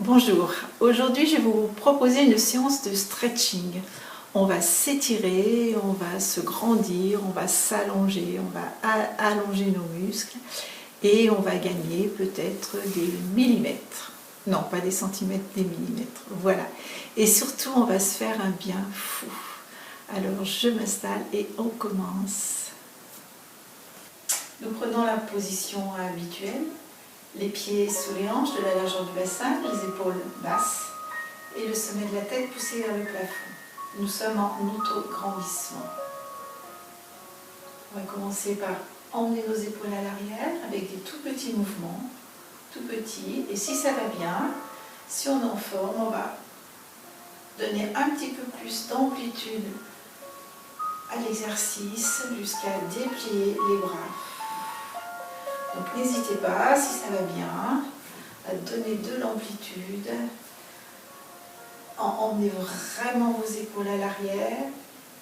Bonjour, aujourd'hui je vais vous proposer une séance de stretching. On va s'étirer, on va se grandir, on va s'allonger, on va allonger nos muscles et on va gagner peut-être des millimètres. Non, pas des centimètres, des millimètres. Voilà. Et surtout, on va se faire un bien fou. Alors je m'installe et on commence. Nous prenons la position habituelle. Les pieds sous les hanches, de la largeur du bassin, les épaules basses et le sommet de la tête poussé vers le plafond. Nous sommes en auto-grandissement. On va commencer par emmener nos épaules à l'arrière avec des tout petits mouvements, tout petits. Et si ça va bien, si on est en forme, on va donner un petit peu plus d'amplitude à l'exercice jusqu'à déplier les bras. Donc n'hésitez pas, si ça va bien, à donner de l'amplitude. Emmenez vraiment vos épaules à l'arrière,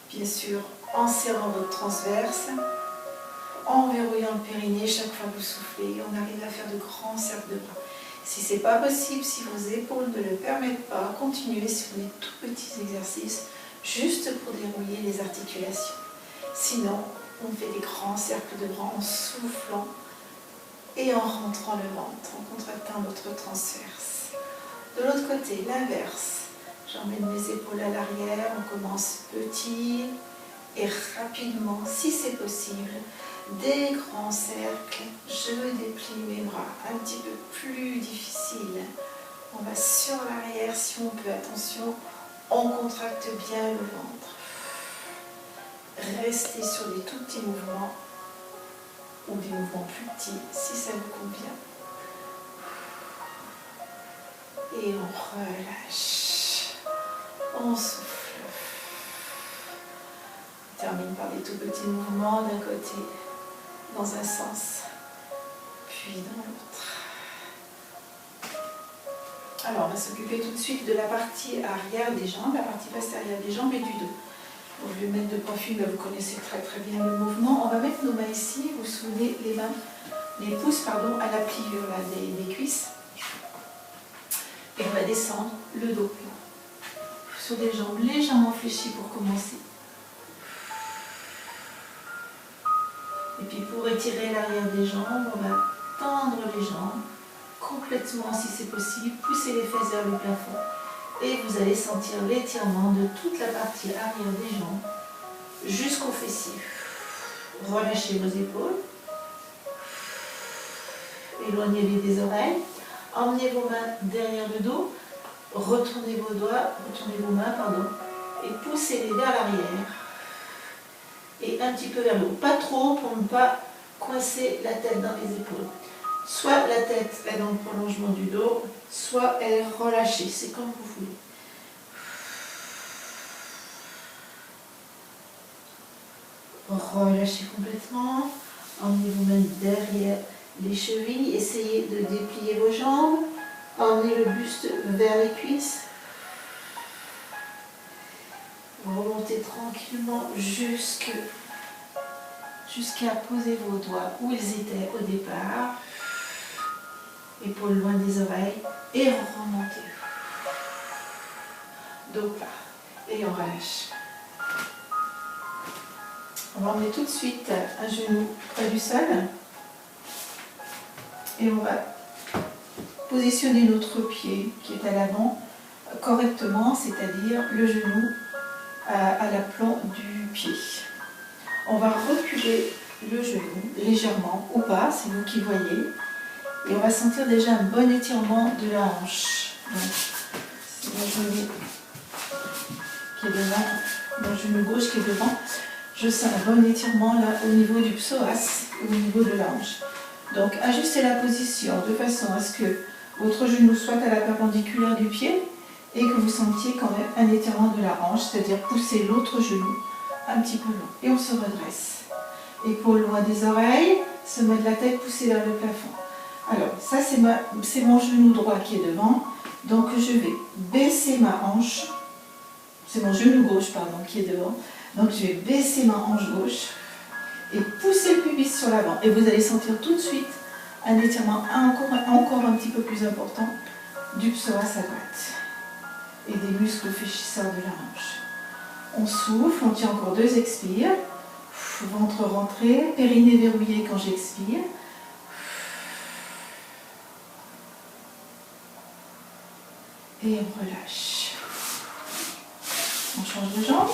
bien sûr en serrant votre transverse, en verrouillant le périnée chaque fois que vous soufflez. On arrive à faire de grands cercles de bras. Si ce n'est pas possible, si vos épaules ne le permettent pas, continuez sur les tout petits exercices, juste pour dérouiller les articulations. Sinon, on fait des grands cercles de bras en soufflant et en rentrant le ventre, en contractant votre transverse. De l'autre côté, l'inverse. J'emmène mes épaules à l'arrière, on commence petit et rapidement, si c'est possible, des grands cercles. Je déplie mes bras, un petit peu plus difficile. On va sur l'arrière si on peut, attention, on contracte bien le ventre. Restez sur des tout petits mouvements ou des mouvements plus petits si ça vous convient. Et on relâche, on souffle. On termine par des tout petits mouvements d'un côté, dans un sens, puis dans l'autre. Alors on va s'occuper tout de suite de la partie arrière des jambes, la partie postérieure des jambes et du dos. Pour le mettre de profil, vous connaissez très bien le mouvement. On va mettre nos mains ici, vous soulevez les mains, les pouces à la pliure là, des cuisses. Et on va descendre le dos sur des jambes légèrement fléchies pour commencer. Et puis pour étirer l'arrière des jambes, on va tendre les jambes complètement si c'est possible, pousser les fesses vers le plafond. Et vous allez sentir l'étirement de toute la partie arrière des jambes jusqu'au fessier. Relâchez vos épaules. Éloignez-les des oreilles. Emmenez vos mains derrière le dos. Retournez vos mains, et poussez-les vers l'arrière. Et un petit peu vers le haut. Pas trop pour ne pas coincer la tête dans les épaules. Soit la tête est dans le prolongement du dos, soit elle est relâchée, c'est comme vous voulez. Relâchez complètement, emmenez vos mains derrière les chevilles, essayez de déplier vos jambes, emmenez le buste vers les cuisses. Remontez tranquillement jusqu'à poser vos doigts où ils étaient au départ. Épaules loin des oreilles et remontez. Dos plat et on relâche. On va emmener tout de suite un genou près du sol et on va positionner notre pied qui est à l'avant correctement, c'est-à-dire le genou à l'aplomb du pied. On va reculer le genou légèrement ou pas, c'est vous qui voyez. Et on va sentir déjà un bon étirement de la hanche. Donc, c'est mon genou qui est devant, mon genou gauche qui est devant. Je sens un bon étirement là au niveau du psoas, au niveau de la hanche. Donc ajustez la position de façon à ce que votre genou soit à la perpendiculaire du pied et que vous sentiez quand même un étirement de la hanche, c'est-à-dire pousser l'autre genou un petit peu long. Et on se redresse. Épaules loin des oreilles, sommet de la tête poussé vers le plafond. Alors, ça c'est mon genou droit qui est devant, donc je vais baisser ma hanche, c'est mon genou gauche pardon qui est devant, donc je vais baisser ma hanche gauche et pousser le pubis sur l'avant. Et vous allez sentir tout de suite un étirement encore un petit peu plus important du psoas à droite et des muscles fléchisseurs de la hanche. On souffle, on tient encore 2 expires. Ventre rentré, périnée verrouillé quand j'expire. Et on relâche. On change de jambe.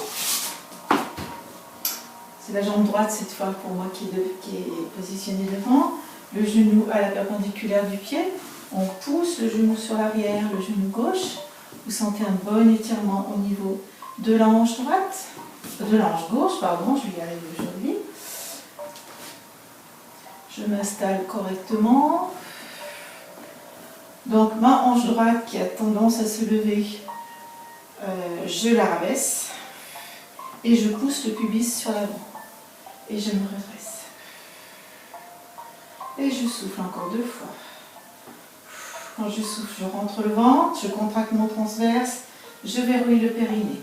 C'est la jambe droite cette fois pour moi qui est positionnée devant. Le genou à la perpendiculaire du pied. On pousse le genou sur l'arrière, le genou gauche. Vous sentez un bon étirement au niveau de la hanche droite. De la hanche gauche, pardon, je vais y arriver aujourd'hui. Je m'installe correctement. Donc ma hanche droite qui a tendance à se lever, je la rabaisse et je pousse le pubis sur l'avant. Et je me redresse. Et je souffle encore 2 fois. Quand je souffle, je rentre le ventre, je contracte mon transverse, je verrouille le périnée.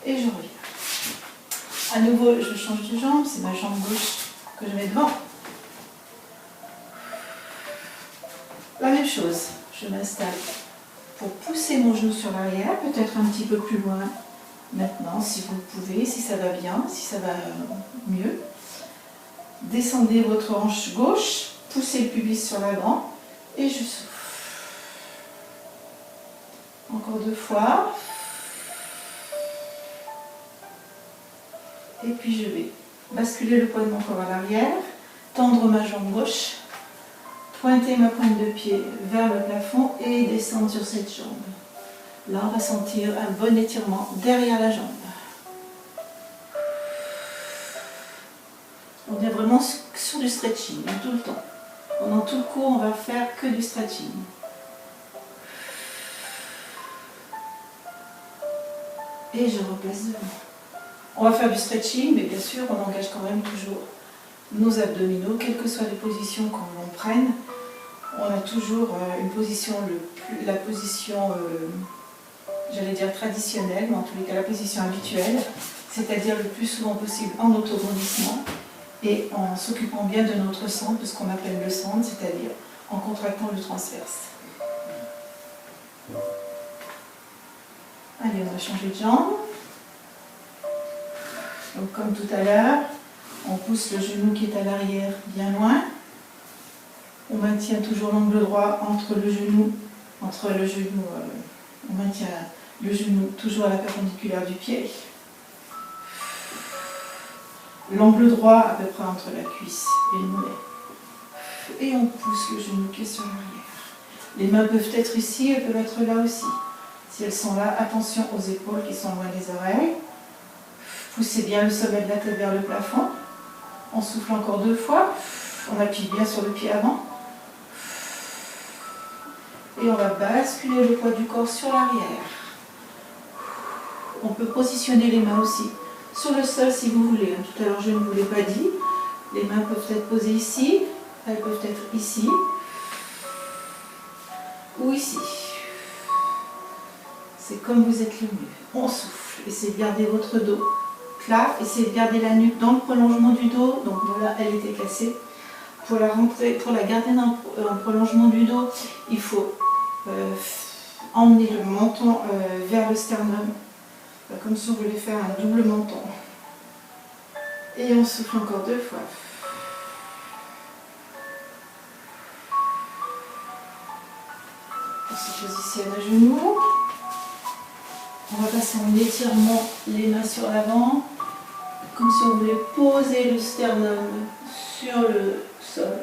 Et je reviens. À nouveau, je change de jambe, c'est ma jambe gauche que je mets devant. La même chose, je m'installe pour pousser mon genou sur l'arrière, peut-être un petit peu plus loin maintenant, si vous pouvez, si ça va bien, si ça va mieux. Descendez votre hanche gauche, poussez le pubis sur l'avant et je souffle. Encore 2 fois. Et puis je vais basculer le poids de mon corps à l'arrière, tendre ma jambe gauche, pointer ma pointe de pied vers le plafond et descendre sur cette jambe. Là, on va sentir un bon étirement derrière la jambe. On est vraiment sur du stretching, tout le temps. Pendant tout le cours, on va faire que du stretching. Et je replace devant. On va faire du stretching, mais bien sûr, on engage quand même toujours nos abdominaux, quelles que soient les positions qu'on prenne. On a toujours une position, la position, j'allais dire traditionnelle, mais en tous les cas la position habituelle, c'est-à-dire le plus souvent possible en autograndissement et en s'occupant bien de notre centre, ce qu'on appelle le centre, c'est-à-dire en contractant le transverse. Allez, on va changer de jambe. Donc comme tout à l'heure, on pousse le genou qui est à l'arrière bien loin. On maintient toujours l'angle droit entre le genou, on maintient le genou toujours à la perpendiculaire du pied. L'angle droit à peu près entre la cuisse et le mollet. Et on pousse le genou qui est sur l'arrière. Les mains peuvent être ici, elles peuvent être là aussi. Si elles sont là, attention aux épaules qui sont loin des oreilles. Poussez bien le sommet de la tête vers le plafond. On souffle encore 2 fois. On appuie bien sur le pied avant. Et on va basculer le poids du corps sur l'arrière. On peut positionner les mains aussi sur le sol si vous voulez. Tout à l'heure, je ne vous l'ai pas dit. Les mains peuvent être posées ici. Elles peuvent être ici. Ou ici. C'est comme vous êtes le mieux. On souffle. Essayez de garder votre dos plat. Essayez de garder la nuque dans le prolongement du dos. Donc voilà, elle était cassée. Pour la garder dans un prolongement du dos, il faut emmener le menton vers le sternum. Comme si on voulait faire un double menton. Et on souffle encore 2 fois. On se positionne à genoux. On va passer en étirement, les mains sur l'avant, comme si on voulait poser le sternum sur le sol.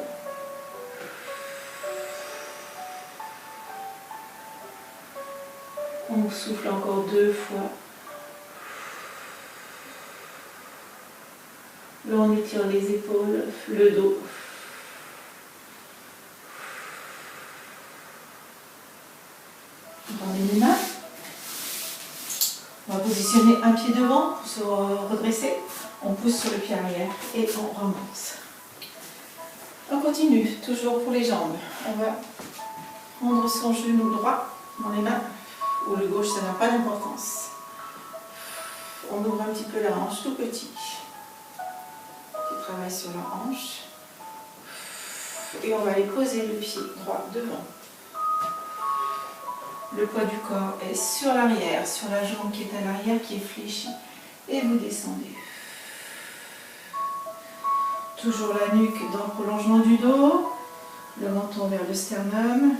On souffle encore 2 fois. Là, on étire les épaules, le dos. Tendez les mains. On va positionner un pied devant pour se redresser. On pousse sur le pied arrière et on remonte. On continue, toujours pour les jambes. On va prendre son genou droit dans les mains, ou le gauche, ça n'a pas d'importance. On ouvre un petit peu la hanche, tout petit. Petite travaille sur la hanche. Et on va aller poser le pied droit devant. Le poids du corps est sur l'arrière, sur la jambe qui est à l'arrière, qui est fléchie. Et vous descendez. Toujours la nuque dans le prolongement du dos. Le menton vers le sternum.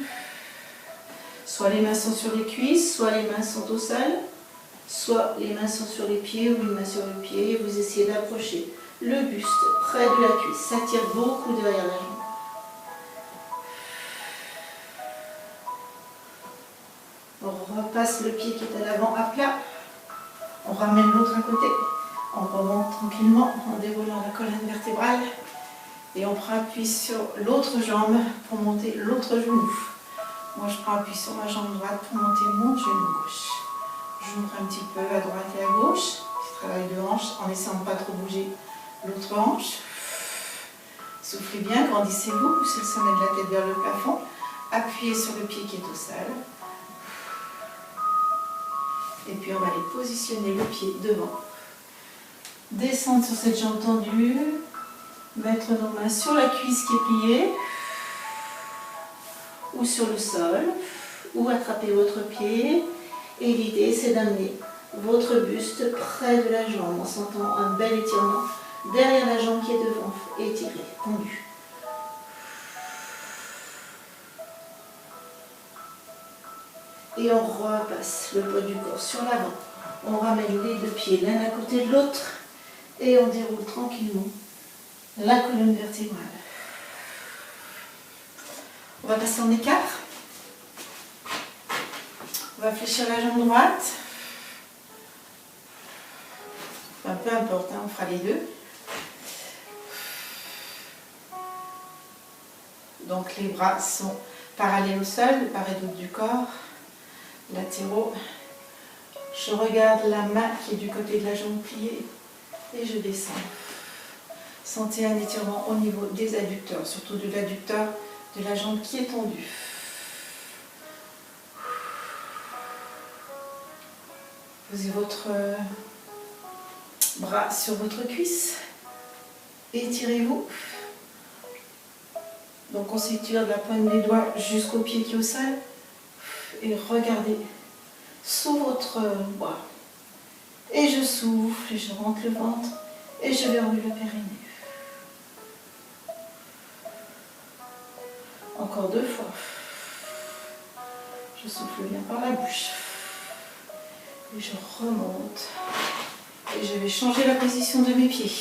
Soit les mains sont sur les cuisses, soit les mains sont au sol. Soit les mains sont sur les pieds ou une main sur le pied. Vous essayez d'approcher le buste près de la cuisse. Ça tire beaucoup derrière la jambe. On repasse le pied qui est à l'avant à plat. On ramène l'autre à côté. On remonte tranquillement en déroulant la colonne vertébrale. Et on prend appui sur l'autre jambe pour monter l'autre genou. Moi, je prends appui sur ma jambe droite pour monter mon genou gauche. J'ouvre un petit peu à droite et à gauche. Petit travail de hanche en essayant de ne pas trop bouger l'autre hanche. Soufflez bien, grandissez-vous, poussez le sommet de la tête vers le plafond. Appuyez sur le pied qui est au sol. Et puis on va aller positionner le pied devant. Descendre sur cette jambe tendue. Mettre nos mains sur la cuisse qui est pliée. Ou sur le sol. Ou attraper votre pied. Et l'idée c'est d'amener votre buste près de la jambe en sentant un bel étirement derrière la jambe qui est devant. Étiré, tendu. Et on repasse le poids du corps sur l'avant. On ramène les deux pieds l'un à côté de l'autre et on déroule tranquillement la colonne vertébrale. On va passer en écart. On va fléchir la jambe droite. Enfin, peu importe, hein, on fera les deux. Donc les bras sont parallèles au sol, de part et d'autre du corps. Latéraux. Je regarde la main qui est du côté de la jambe pliée et je descends. Sentez un étirement au niveau des adducteurs, surtout de l'adducteur de la jambe qui est tendue. Posez votre bras sur votre cuisse. Étirez-vous. Donc on s'étire de la pointe des doigts jusqu'au pied qui est au sol. Et regardez sous votre bras. Et je souffle et je rentre le ventre et je verrouille le périnée. Encore 2 fois. Je souffle bien par la bouche. Et je remonte. Et je vais changer la position de mes pieds.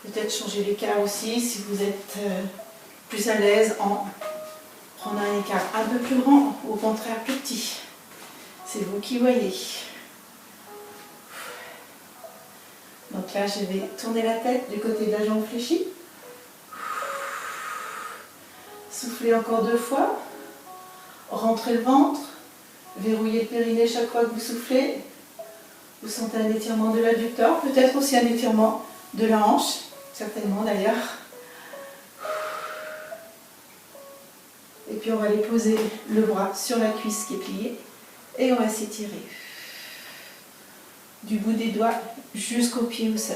Peut-être changer l'écart aussi si vous êtes plus à l'aise en prenant un écart un peu plus grand ou au contraire plus petit. C'est vous qui voyez. Donc là, je vais tourner la tête du côté de la jambe fléchie. Soufflez encore 2 fois. Rentrez le ventre. Verrouillez le périnée chaque fois que vous soufflez. Vous sentez un étirement de l'adducteur, peut-être aussi un étirement de la hanche, certainement d'ailleurs. Et puis on va aller poser le bras sur la cuisse qui est pliée et on va s'étirer du bout des doigts jusqu'au pied au sol.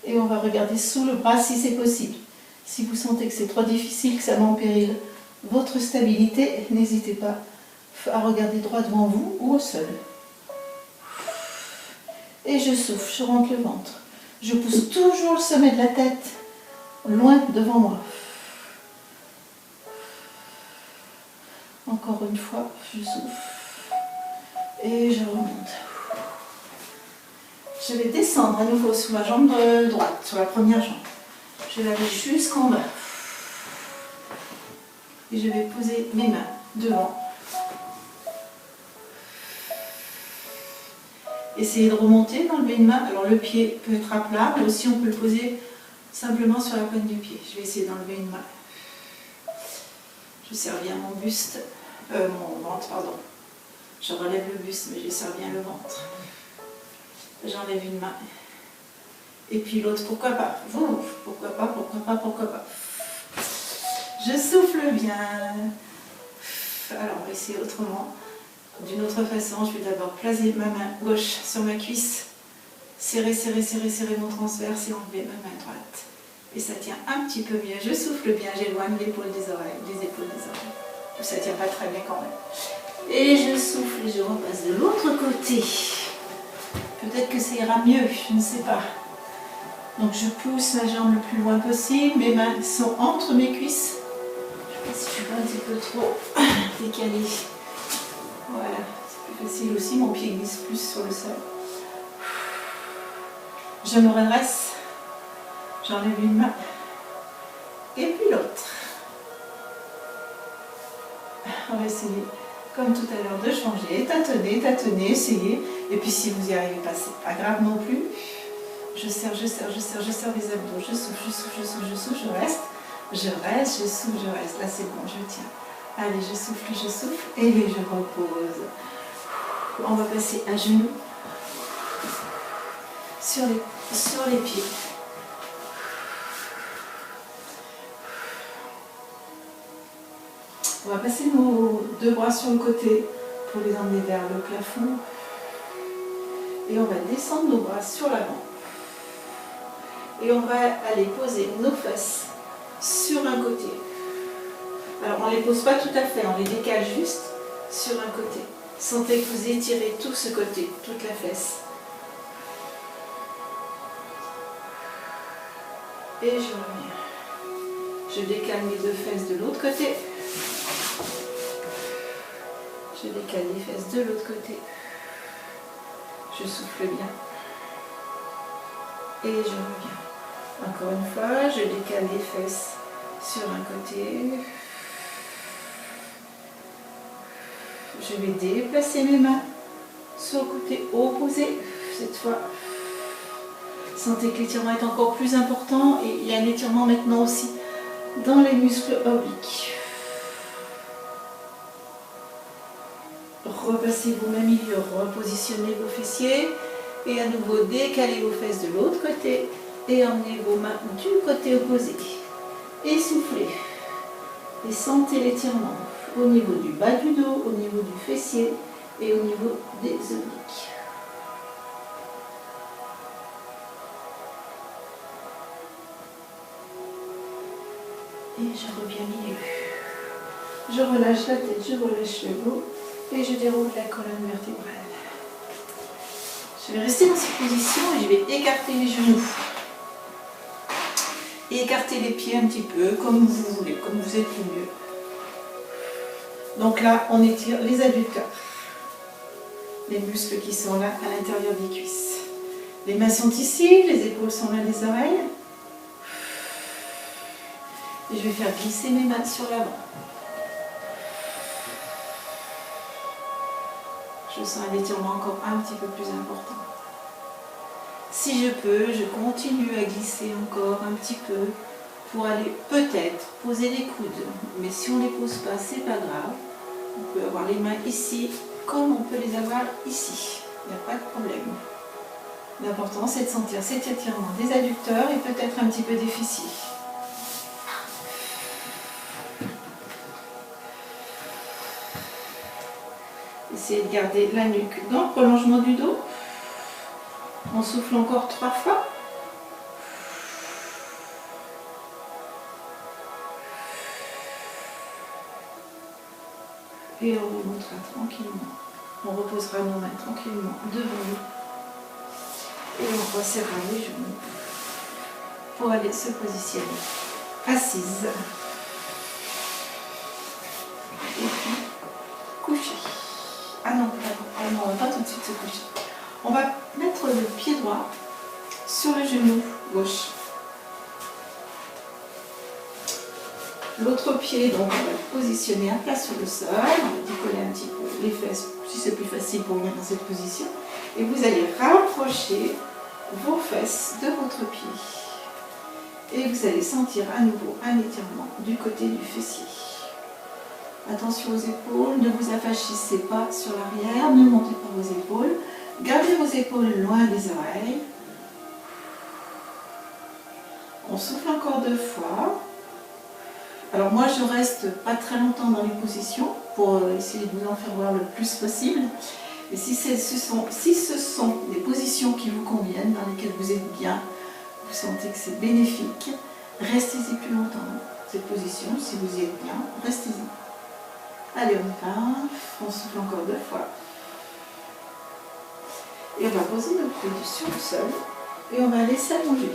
Et on va regarder sous le bras si c'est possible. Si vous sentez que c'est trop difficile, que ça met en péril votre stabilité, n'hésitez pas à regarder droit devant vous ou au sol. Et je souffle, je rentre le ventre. Je pousse toujours le sommet de la tête loin devant moi. Encore une fois, je souffle et je remonte. Je vais descendre à nouveau sur ma jambe droite, sur la première jambe. Je vais la mettre jusqu'en bas. Et je vais poser mes mains devant. Essayez de remonter, d'enlever une main. Alors le pied peut être à plat, mais aussi on peut le poser simplement sur la pointe du pied. Je vais essayer d'enlever une main. Je serre bien mon buste, mon ventre, pardon. Je relève le buste, mais je serre bien le ventre. J'enlève une main. Et puis l'autre, pourquoi pas? Vous, pourquoi pas, pourquoi pas, pourquoi pas. Je souffle bien. Alors on va essayer autrement. D'une autre façon, je vais d'abord placer ma main gauche sur ma cuisse, serrez, serrez, serrez, serrez mon transverse et enlevez ma main droite. Et ça tient un petit peu mieux. Je souffle bien, j'éloigne l'épaule des oreilles, les épaules des oreilles. Ça tient pas très bien quand même. Et je souffle et je repasse de l'autre côté. Peut-être que ça ira mieux, je ne sais pas. Donc je pousse ma jambe le plus loin possible, mes mains sont entre mes cuisses. Je ne sais pas si je suis pas un petit peu trop décalée. Voilà, c'est plus facile aussi, mon pied glisse plus sur le sol. Je me redresse, j'enlève une main et puis l'autre. On va essayer, comme tout à l'heure, de changer, tâtonnez, tâtonnez, essayez. Et puis si vous n'y arrivez pas, c'est pas grave non plus. Je serre, je serre, je serre, je serre les abdos, je souffle, je souffle, je souffle, je souffle, je reste, je souffle, je reste. Là c'est bon, je tiens. Allez, je souffle, et je repose. On va passer à genoux sur les pieds. On va passer nos deux bras sur le côté pour les emmener vers le plafond. Et on va descendre nos bras sur l'avant. Et on va aller poser nos fesses sur un côté. Alors on ne les pose pas tout à fait, on les décale juste sur un côté. Sentez que vous étirez tout ce côté, toute la fesse. Et je reviens. Je décale mes deux fesses de l'autre côté. Je décale les fesses de l'autre côté. Je souffle bien. Et je reviens. Encore une fois, je décale les fesses sur un côté. Je vais déplacer mes mains sur le côté opposé. Cette fois, sentez que l'étirement est encore plus important et il y a un étirement maintenant aussi dans les muscles obliques. Repassez vos mains milieu, repositionnez vos fessiers et à nouveau décalez vos fesses de l'autre côté et emmenez vos mains du côté opposé. Et soufflez. Et sentez l'étirement au niveau du bas du dos, au niveau du fessier et au niveau des obliques. Et je reviens milieu. Je relâche la tête, je relâche le dos et je déroule la colonne vertébrale. Je vais rester dans cette position et je vais écarter les genoux. Et écarter les pieds un petit peu, comme vous voulez, comme vous êtes le mieux. Donc là, on étire les adducteurs, les muscles qui sont là à l'intérieur des cuisses. Les mains sont ici, les épaules sont là des oreilles. Et je vais faire glisser mes mains sur l'avant. Je sens un étirement encore un petit peu plus important. Si je peux, je continue à glisser encore un petit peu pour aller peut-être poser les coudes. Mais si on ne les pose pas, c'est pas grave. On peut avoir les mains ici comme on peut les avoir ici. Il n'y a pas de problème. L'important c'est de sentir cet étirement des adducteurs et peut-être un petit peu des fessiers. Essayez de garder la nuque dans le prolongement du dos. On souffle encore 3 fois. Et on remontera tranquillement. On reposera nos mains tranquillement devant nous. Et on resserrera les genoux pour aller se positionner assise. Et puis coucher. Ah non, on va pas tout de suite se coucher. On va mettre le pied droit sur le genou gauche. L'autre pied, donc on va le positionner à plat sur le sol. On va décoller un petit peu les fesses, si c'est plus facile pour venir dans cette position. Et vous allez rapprocher vos fesses de votre pied. Et vous allez sentir à nouveau un étirement du côté du fessier. Attention aux épaules, ne vous affachissez pas sur l'arrière, ne montez pas vos épaules. Gardez vos épaules loin des oreilles. On souffle encore 2 fois. Alors moi je reste pas très longtemps dans les positions pour essayer de vous en faire voir le plus possible. Et si ce sont des positions qui vous conviennent, dans lesquelles vous êtes bien, vous sentez que c'est bénéfique, restez-y plus longtemps. Cette position, si vous y êtes bien, restez-y. Allez, on y va. On souffle encore 2 fois. Et on va poser nos coudes sur le sol et on va laisser allonger.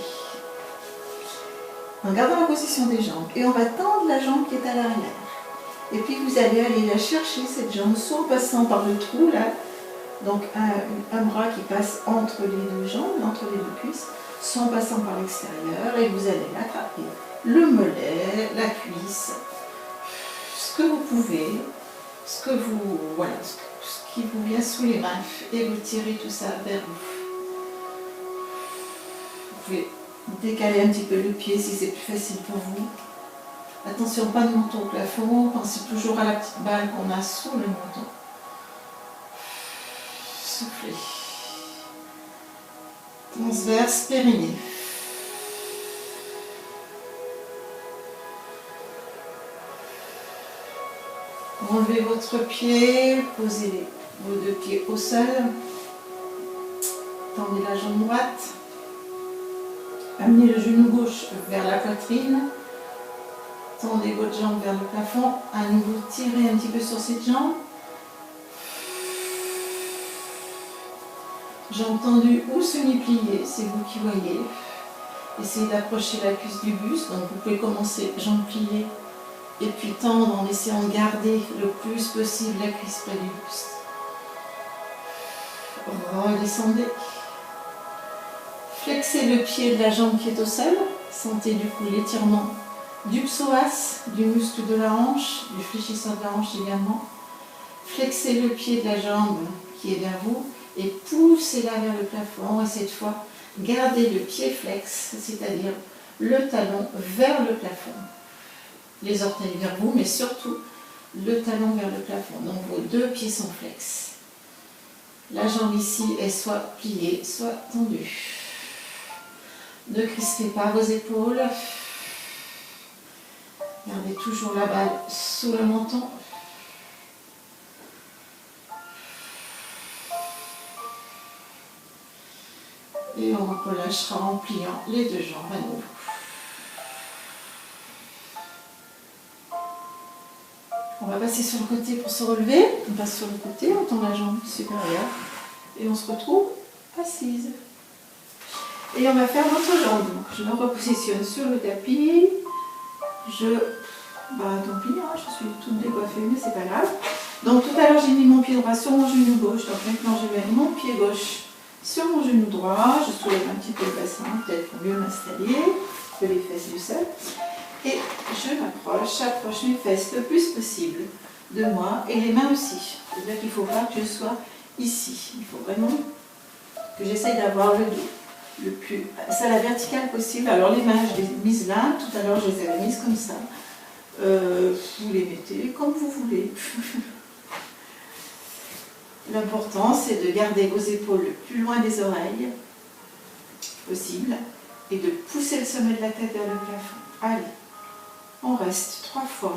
En gardant la position des jambes. Et on va tendre la jambe qui est à l'arrière. Et puis vous allez aller la chercher, cette jambe, soit en passant par le trou, là, donc un bras qui passe entre les 2 jambes, entre les 2 cuisses, soit en passant par l'extérieur, et vous allez l'attraper. Le mollet, la cuisse, ce que vous pouvez, ce qui vous vient sous les mains, et vous tirez tout ça vers vous. Vous pouvez décaler un petit peu le pied si c'est plus facile pour vous. Attention, pas de menton au plafond, pensez toujours à la petite balle qu'on a sous le menton. Soufflez. Transverse, périnée. Enlevez votre pied, posez vos 2 pieds au sol. Tendez la jambe droite. Amenez le genou gauche vers la poitrine. Tendez votre jambe vers le plafond. À nouveau, tirez un petit peu sur cette jambe. Jambe tendue ou semi-pliée, c'est vous qui voyez. Essayez d'approcher la cuisse du buste. Donc vous pouvez commencer jambe pliée et puis tendre en essayant de garder le plus possible la cuisse près du buste. Redescendez. Flexez le pied de la jambe qui est au sol. Sentez du coup l'étirement du psoas, du muscle de la hanche, du fléchisseur de la hanche également. Flexez le pied de la jambe qui est vers vous et poussez-la vers le plafond. Et cette fois, gardez le pied flex, c'est-à-dire le talon vers le plafond. Les orteils vers vous, mais surtout le talon vers le plafond. Donc vos 2 pieds sont flex. La jambe ici est soit pliée, soit tendue. Ne crispez pas vos épaules. Gardez toujours la balle sous le menton. Et on relâchera en pliant les 2 jambes à nouveau. On va passer sur le côté pour se relever. On passe sur le côté, on tend la jambe supérieure et on se retrouve assise. Et on va faire notre jambe. Je me repositionne sur le tapis. Tant pis, hein, je suis toute décoiffée, mais c'est pas grave. Donc tout à l'heure, j'ai mis mon pied droit sur mon genou gauche. Donc maintenant, je vais mettre mon pied gauche sur mon genou droit. Je soulève un petit peu le bassin, peut-être pour mieux m'installer, que les fesses du sol. Et je j'approche mes fesses le plus possible de moi et les mains aussi. C'est-à-dire qu'il ne faut pas que je sois ici. Il faut vraiment que j'essaye d'avoir le dos le plus à la verticale possible. Alors les mains, je les ai mises là. Tout à l'heure, je les avais mises comme ça. Vous les mettez comme vous voulez. L'important, c'est de garder vos épaules le plus loin des oreilles possible et de pousser le sommet de la tête vers le plafond. Allez, on reste 3 fois.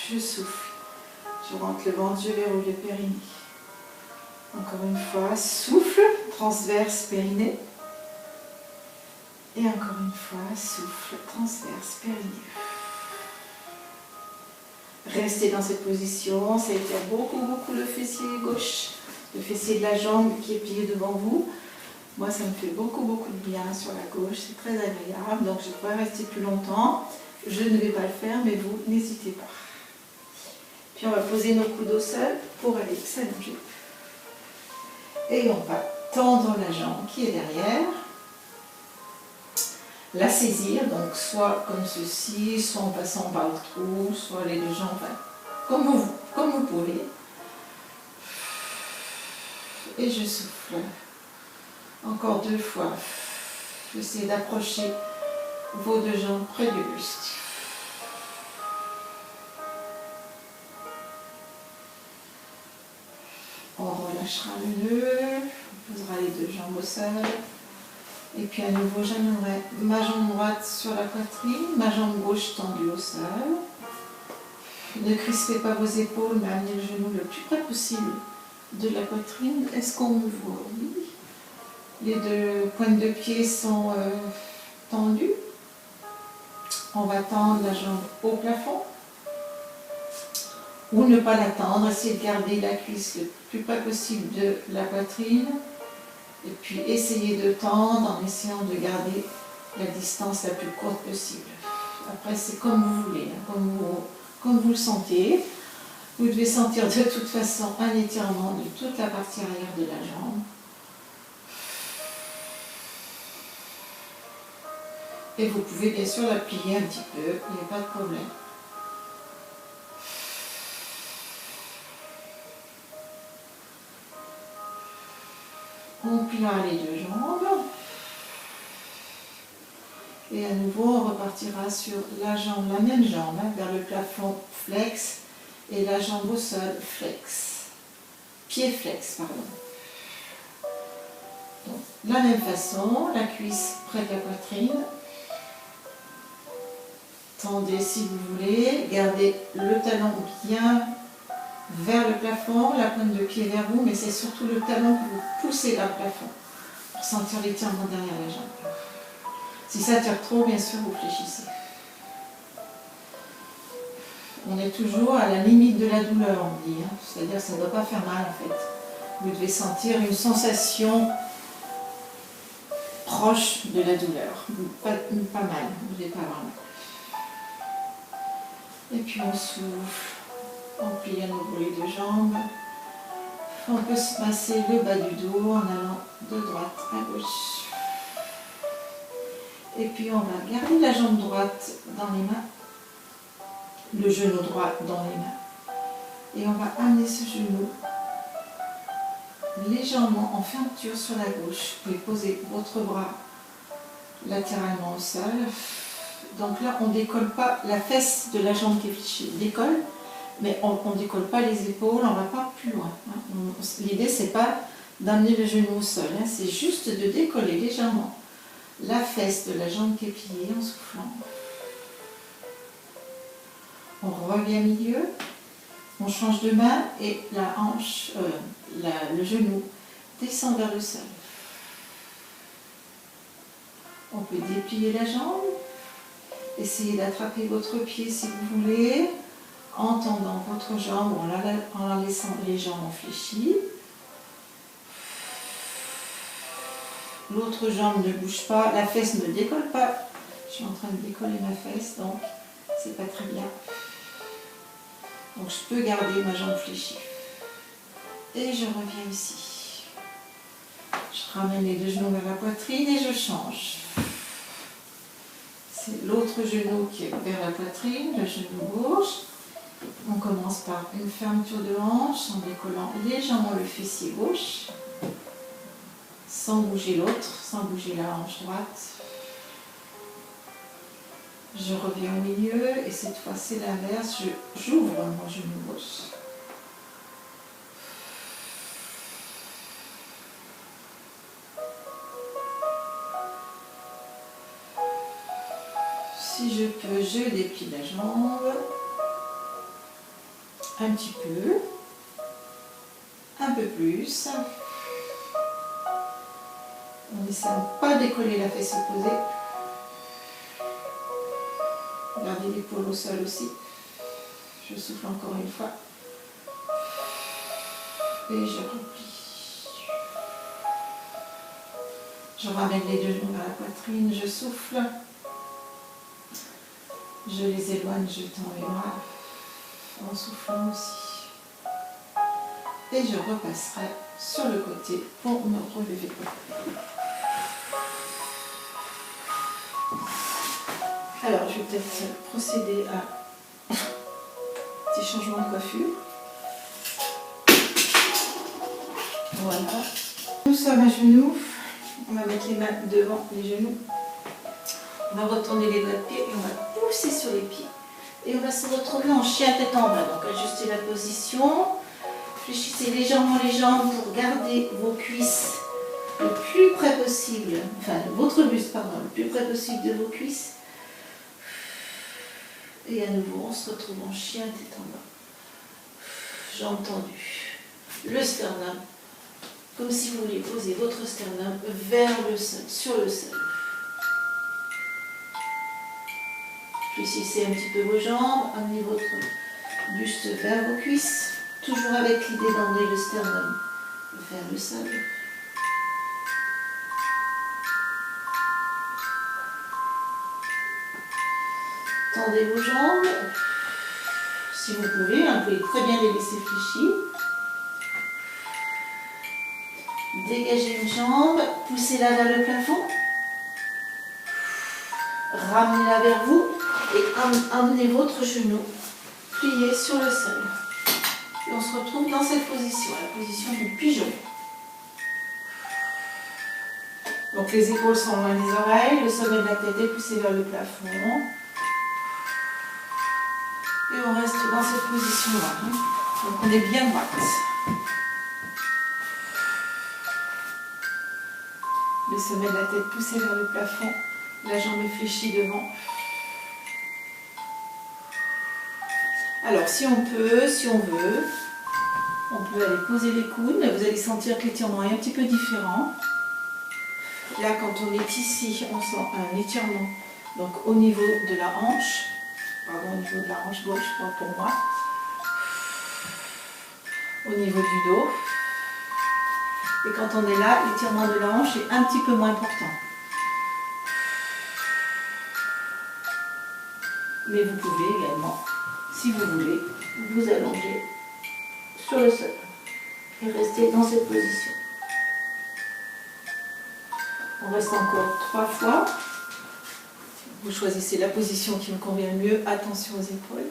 Je souffle. Je rentre le ventre, je verrouille le périnée. Encore une fois, souffle, transverse, périnée. Et encore une fois, souffle, transverse, périnée. Restez dans cette position, ça étire beaucoup le fessier gauche, le fessier de la jambe qui est plié devant vous. Moi, ça me fait beaucoup de bien sur la gauche, c'est très agréable, donc je pourrais rester plus longtemps. Je ne vais pas le faire, mais vous, n'hésitez pas. Puis on va poser nos coudes au sol pour aller s'allonger. Et on va tendre la jambe qui est derrière. La saisir, donc soit comme ceci, soit en passant par le trou, soit les 2 jambes, comme vous pouvez. Et je souffle. Encore 2 fois. J'essaie d'approcher vos 2 jambes près du buste. On relâchera le nœud, on posera les 2 jambes au sol. Et puis à nouveau, j'amènerai ma jambe droite sur la poitrine, ma jambe gauche tendue au sol. Ne crispez pas vos épaules, mais amenez le genou le plus près possible de la poitrine. Est-ce qu'on me voit? Oui. Les deux pointes de pied sont tendues. On va tendre la jambe au plafond. Ou ne pas la tendre, essayer de garder la cuisse le plus près possible de la poitrine. Et puis essayer de tendre en essayant de garder la distance la plus courte possible. Après, c'est comme vous voulez, hein, comme vous le sentez. Vous devez sentir de toute façon un étirement de toute la partie arrière de la jambe. Et vous pouvez bien sûr la plier un petit peu, il n'y a pas de problème. On pliera les deux jambes. Et à nouveau, on repartira sur la jambe, la même jambe, hein, vers le plafond, flex, et la jambe au sol, flex. Pied flex, pardon. Donc, de la même façon, la cuisse près de la poitrine. Tendez si vous voulez, gardez le talon bien vers le plafond, la pointe de pied vers vous, mais c'est surtout le talon que vous poussez vers le plafond pour sentir l'étirement derrière la jambe. Si ça tire trop, bien sûr, vous fléchissez. On est toujours à la limite de la douleur, on dit. Hein. C'est-à-dire que ça ne doit pas faire mal, en fait. Vous devez sentir une sensation proche de la douleur. Pas mal, vous ne devez pas avoir mal. Et puis on souffle, on plie à nouveau les deux jambes. On peut se masser le bas du dos en allant de droite à gauche. Et puis on va garder la jambe droite dans les mains, le genou droit dans les mains. Et on va amener ce genou légèrement en fermeture sur la gauche. Vous pouvez poser votre bras latéralement au sol. Donc là, on ne décolle pas la fesse de la jambe qui est fléchie. On décolle, mais on ne décolle pas les épaules, on ne va pas plus loin. Hein. L'idée, ce n'est pas d'amener le genou au sol, hein. C'est juste de décoller légèrement la fesse de la jambe qui est pliée en soufflant. On revient au milieu, on change de main et la hanche, le genou descend vers le sol. On peut déplier la jambe. Essayez d'attraper votre pied si vous voulez, en tendant votre jambe ou en la laissant légèrement fléchie. L'autre jambe ne bouge pas, la fesse ne décolle pas. Je suis en train de décoller ma fesse, donc c'est pas très bien. Donc je peux garder ma jambe fléchie. Et je reviens ici. Je ramène les deux genoux vers la poitrine et je change. C'est l'autre genou qui est vers la poitrine, le genou gauche. On commence par une fermeture de hanche en décollant légèrement le fessier gauche, sans bouger l'autre, sans bouger la hanche droite. Je reviens au milieu et cette fois c'est l'inverse, j'ouvre mon genou gauche. Si je peux, je déplie la jambe, un petit peu, un peu plus. On essaie de ne pas décoller la fesse opposée. Gardez l'épaule au sol aussi. Je souffle encore une fois. Et je replie. Je ramène les deux genoux vers la poitrine, je souffle. Je les éloigne, je tends les bras en soufflant aussi. Et je repasserai sur le côté pour me relever. Alors, je vais peut-être procéder à un petit changement de coiffure. Voilà. Nous sommes à genoux. On va mettre les mains devant les genoux. On va retourner les doigts de pied et on va pousser sur les pieds. Et on va se retrouver en chien tête en bas. Donc ajustez la position. Fléchissez légèrement les jambes pour garder vos cuisses le plus près possible. Enfin, votre buste, pardon, le plus près possible de vos cuisses. Et à nouveau, on se retrouve en chien tête en bas. Jambes tendues. le sternum, comme si vous voulez poser votre sternum vers le sol, sur le sol. Fléchissez un petit peu vos jambes, amenez votre buste vers vos cuisses, toujours avec l'idée d'emmener le sternum vers le sol. Tendez vos jambes, si vous pouvez, vous pouvez très bien les laisser fléchir. Dégagez une jambe, poussez-la vers le plafond, ramenez-la vers vous et emmenez votre genou plié sur le sol. Et on se retrouve dans cette position, la position du pigeon. Donc les épaules sont loin des oreilles, le sommet de la tête est poussé vers le plafond. Et on reste dans cette position-là. Donc on est bien droite. Le sommet de la tête poussé vers le plafond, la jambe est fléchie devant. Alors si on peut, si on veut, on peut aller poser les coudes. Vous allez sentir que l'étirement est un petit peu différent. Là, quand on est ici, on sent un étirement donc au niveau de la hanche. Pardon, au niveau de la hanche gauche, pour moi. Au niveau du dos. Et quand on est là, l'étirement de la hanche est un petit peu moins important. Mais vous pouvez également, si vous voulez, vous allonger sur le sol et rester dans cette position. On reste encore 3 fois. Vous choisissez la position qui vous convient le mieux. Attention aux épaules.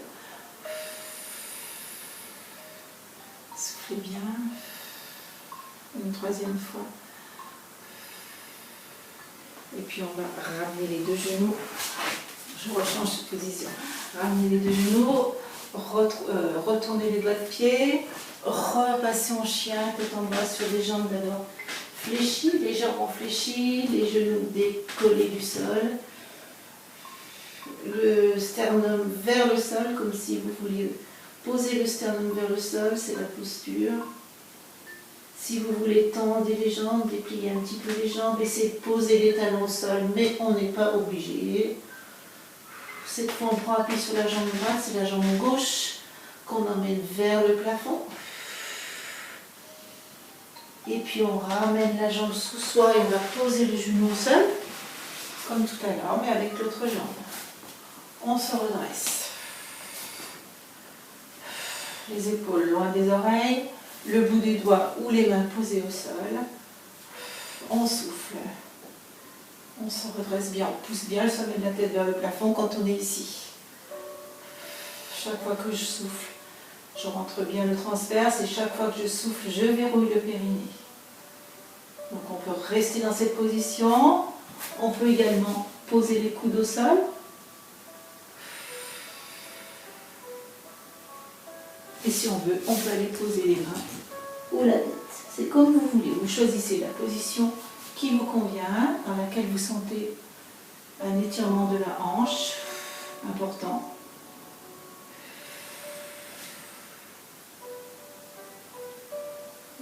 Soufflez bien. Une 3e fois. Et puis on va ramener les 2 genoux. Je rechange de position. Ramenez les 2 genoux. Retournez les doigts de pied. Repassez en chien, tête en bas sur les jambes d'abord fléchies. Les jambes ont fléchi, les genoux décollés du sol. Le sternum vers le sol, comme si vous vouliez poser le sternum vers le sol, c'est la posture. Si vous voulez tendre les jambes, déplier un petit peu les jambes, essayez de poser les talons au sol, mais on n'est pas obligé. Cette fois, on prend appui sur la jambe droite, c'est la jambe gauche qu'on emmène vers le plafond. Et puis on ramène la jambe sous soi et on va poser le genou au sol, comme tout à l'heure, mais avec l'autre jambe. On se redresse. Les épaules loin des oreilles, le bout des doigts ou les mains posées au sol. On souffle. On se redresse bien, on pousse bien le sommet de la tête vers le plafond quand on est ici. Chaque fois que je souffle, je rentre bien le transverse et chaque fois que je souffle, je verrouille le périnée. Donc on peut rester dans cette position. On peut également poser les coudes au sol. Et si on veut, on peut aller poser les mains ou la tête. C'est comme vous voulez. Vous choisissez la position qui vous convient, dans laquelle vous sentez un étirement de la hanche important.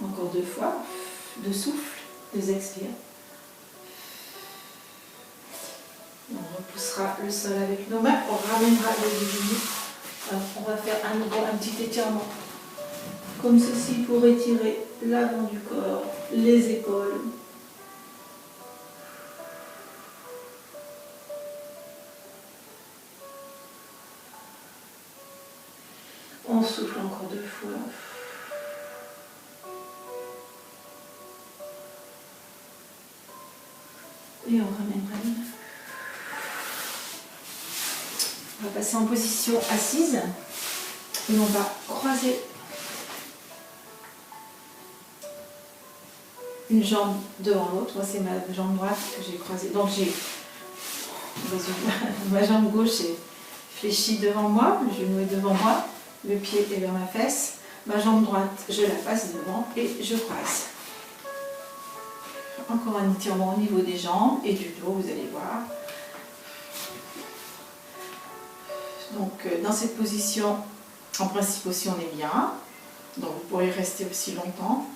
Encore 2 fois, 2 souffles, 2 expires. On repoussera le sol avec nos mains, on ramènera les genoux. Alors, on va faire à nouveau un petit étirement, comme ceci pour étirer l'avant du corps, les épaules. On souffle encore 2 fois. Et on ramènera les mains. On va passer en position assise et on va croiser une jambe devant l'autre. Moi, c'est ma jambe droite que j'ai croisée. Donc, ma jambe gauche est fléchie devant moi, le genou est devant moi, le pied est vers ma fesse. Ma jambe droite, je la passe devant et je croise. Encore un étirement au niveau des jambes et du dos, vous allez voir. Donc dans cette position, en principe aussi on est bien. Donc vous pourrez rester aussi longtemps.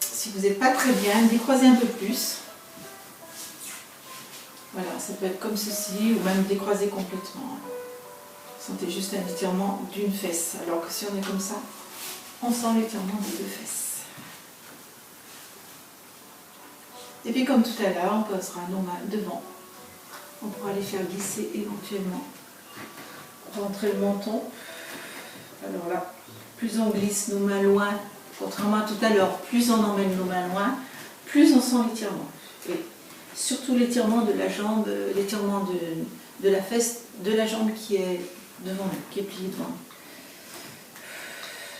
Si vous n'êtes pas très bien, décroisez un peu plus. Voilà, ça peut être comme ceci, ou même décroiser complètement. Sentez juste un étirement d'une fesse, alors que si on est comme ça, on sent l'étirement des deux fesses. Et puis comme tout à l'heure, on posera nos mains devant. On pourra les faire glisser éventuellement. Rentrer le menton. Alors là, plus on glisse nos mains loin, contrairement à tout à l'heure, plus on emmène nos mains loin, plus on sent l'étirement. Et surtout l'étirement de la jambe, l'étirement de la fesse, de la jambe qui est devant nous, qui est pliée devant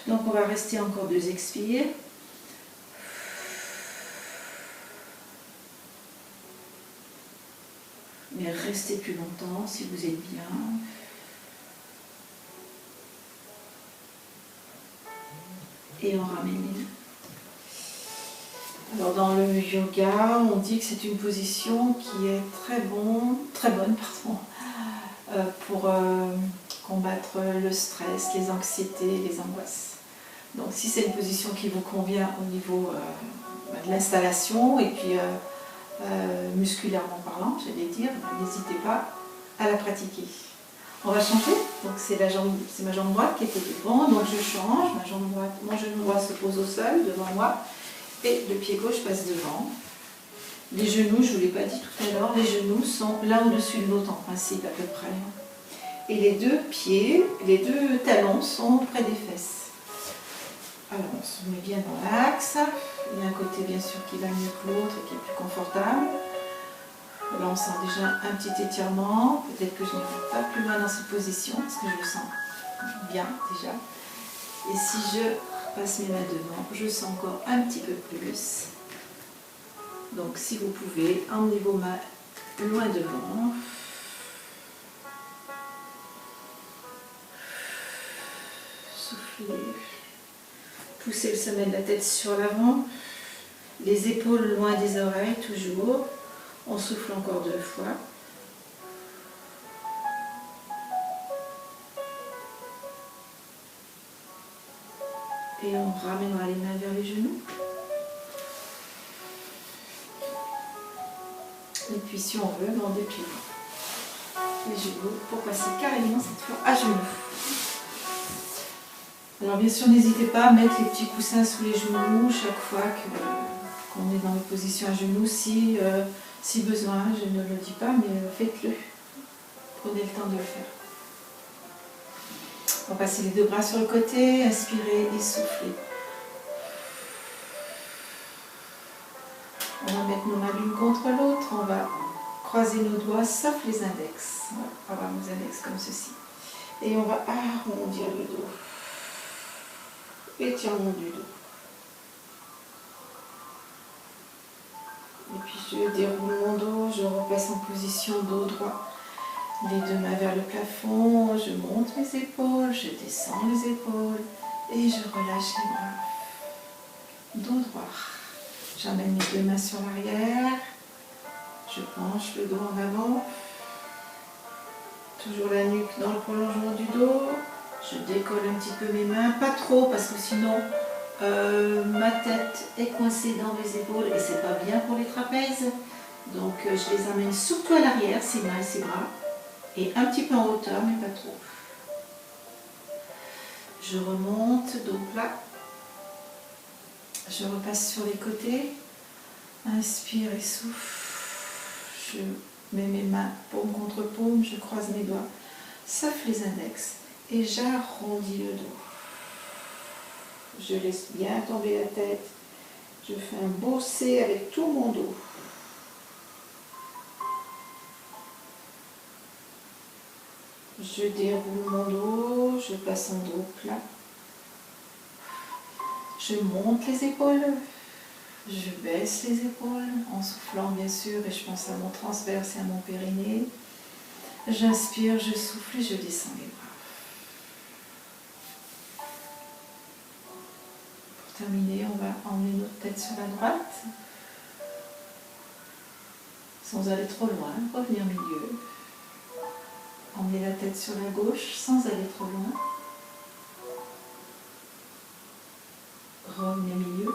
nous. Donc on va rester encore 2 expires. Mais restez plus longtemps si vous êtes bien. Et on ramène les mains. Alors dans le yoga, on dit que c'est une position qui est très bonne pour combattre le stress, les anxiétés, les angoisses. Donc si c'est une position qui vous convient au niveau de l'installation et puis musculairement parlant, j'allais dire, n'hésitez pas à la pratiquer. On va changer, donc c'est ma jambe droite qui était devant, donc je change, ma jambe droite, mon genou droit se pose au sol devant moi et le pied gauche passe devant. Les genoux, je ne vous l'ai pas dit tout à l'heure, les genoux sont l'un au-dessus de l'autre en principe à peu près. Et les 2 pieds, les 2 talons sont près des fesses. Alors on se met bien dans l'axe, il y a un côté bien sûr qui va mieux que l'autre et qui est plus confortable. Là on sent déjà un petit étirement, peut-être que je n'irai pas plus loin dans cette position parce que je le sens bien déjà. Et si je passe mes mains devant, je sens encore un petit peu plus. Donc si vous pouvez, emmenez vos mains loin devant. Soufflez. Poussez le sommet de la tête sur l'avant. Les épaules loin des oreilles, toujours. On souffle encore 2 fois. Et on ramènera les mains vers les genoux. Et puis si on veut, on déplie les genoux pour passer carrément cette fois à genoux. Alors bien sûr, n'hésitez pas à mettre les petits coussins sous les genoux chaque fois qu'on est dans les positions à genoux. Si besoin, je ne le dis pas, mais faites-le. Prenez le temps de le faire. On va passer les 2 bras sur le côté, inspirez et soufflez. On va mettre nos mains l'une contre l'autre, on va croiser nos doigts sauf les index. On va avoir nos index comme ceci. Et on va arrondir le dos. Étirement du dos. Et puis je déroule mon dos, je repasse en position dos droit. Les 2 mains vers le plafond, je monte mes épaules, je descends les épaules et je relâche les bras. Dos droit. J'amène mes 2 mains sur l'arrière, je penche le dos en avant, toujours la nuque dans le prolongement du dos, je décolle un petit peu mes mains, pas trop parce que sinon ma tête est coincée dans mes épaules et c'est pas bien pour les trapèzes, donc je les amène surtout à l'arrière, ces mains et ces bras, et un petit peu en hauteur mais pas trop. Je remonte, dos plat. Je repasse sur les côtés, inspire et souffle, je mets mes mains paume contre paume, je croise mes doigts, sauf les index, et j'arrondis le dos. Je laisse bien tomber la tête, je fais un beau C avec tout mon dos. Je déroule mon dos, je passe en dos plat. Je monte les épaules, je baisse les épaules en soufflant bien sûr et je pense à mon transverse et à mon périnée. J'inspire, je souffle et je descends les bras. Pour terminer, on va emmener notre tête sur la droite, sans aller trop loin, revenir au milieu. Emmener la tête sur la gauche sans aller trop loin. Revenez au milieu.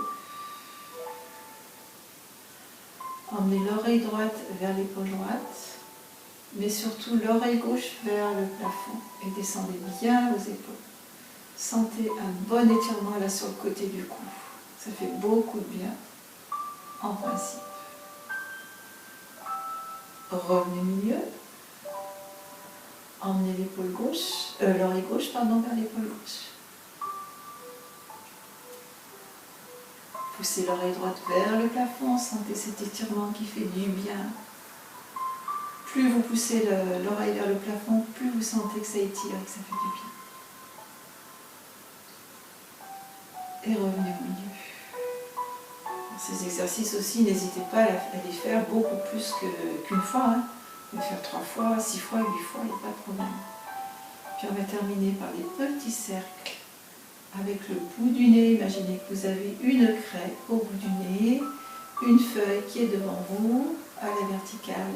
Emmenez l'oreille droite vers l'épaule droite, mais surtout l'oreille gauche vers le plafond et descendez bien vos épaules. Sentez un bon étirement là sur le côté du cou. Ça fait beaucoup de bien, en principe. Revenez au milieu. Emmenez l'épaule gauche, l'oreille gauche, pardon, vers l'épaule gauche. Poussez l'oreille droite vers le plafond, sentez cet étirement qui fait du bien. Plus vous poussez l'oreille vers le plafond, plus vous sentez que ça étire et que ça fait du bien. Et revenez au milieu. Ces exercices aussi, n'hésitez pas à les faire beaucoup plus qu'une fois. Hein. Vous pouvez faire 3 fois, 6 fois, 8 fois, il n'y a pas de problème. Puis on va terminer par des petits cercles avec le bout du nez. Imaginez que vous avez une craie au bout du nez, une feuille qui est devant vous, à la verticale.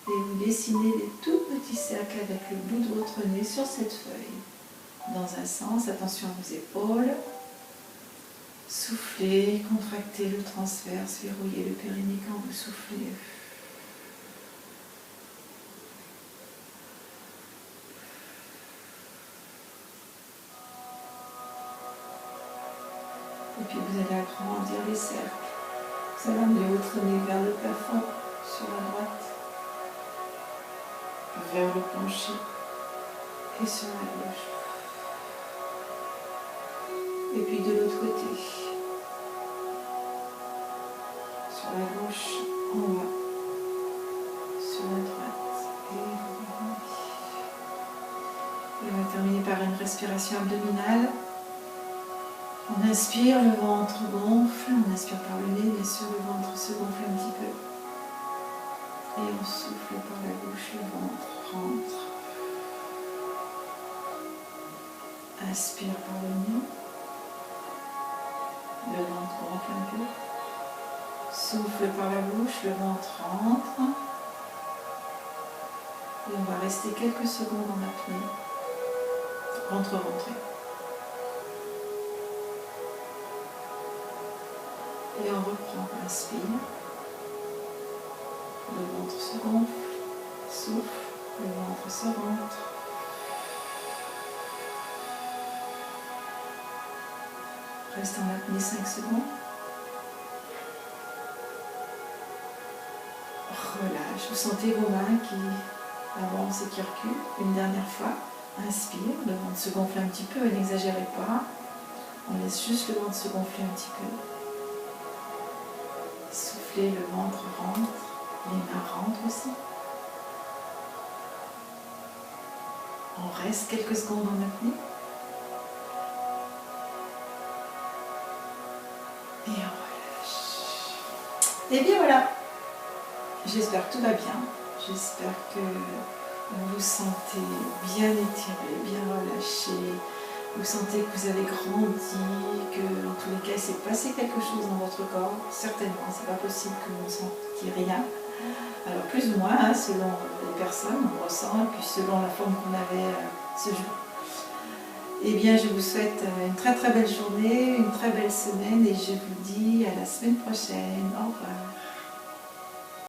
Et vous dessinez des tout petits cercles avec le bout de votre nez sur cette feuille. Dans un sens, attention à vos épaules. Soufflez, contractez le transverse, verrouillez le périnée quand vous soufflez. Et puis vous allez agrandir les cercles. Vous allez emmener votre nez vers le plafond, sur la droite, vers le plancher et sur la gauche. Et puis de l'autre côté, sur la gauche, en bas, sur la droite, et on va terminer par une respiration abdominale. On inspire, le ventre gonfle, on inspire par le nez, bien sûr, le ventre se gonfle un petit peu. Et on souffle par la bouche, le ventre rentre. Inspire par le nez, le ventre gonfle un peu. Souffle par la bouche, le ventre rentre. Et on va rester quelques secondes en apnée. Rentrez. Et on reprend, inspire. Le ventre se gonfle, souffle, le ventre se rentre. Reste en apnée 5 secondes. Relâche, vous sentez vos mains qui avancent et qui reculent. Une dernière fois, inspire, le ventre se gonfle un petit peu, n'exagérez pas. On laisse juste le ventre se gonfler un petit peu. Soufflez, le ventre rentre, les mains rentrent aussi. On reste quelques secondes en apnée. Et on relâche. Et bien voilà. J'espère que tout va bien. J'espère que vous vous sentez bien étiré, bien relâché. Vous sentez que vous avez grandi, que en tous les cas il s'est passé quelque chose dans votre corps. Certainement, c'est pas possible que vous ne sentiez rien. Alors plus ou moins, hein, selon les personnes, on ressent, et puis selon la forme qu'on avait ce jour. Eh bien, je vous souhaite une très très belle journée, une très belle semaine, et je vous dis à la semaine prochaine. Au revoir.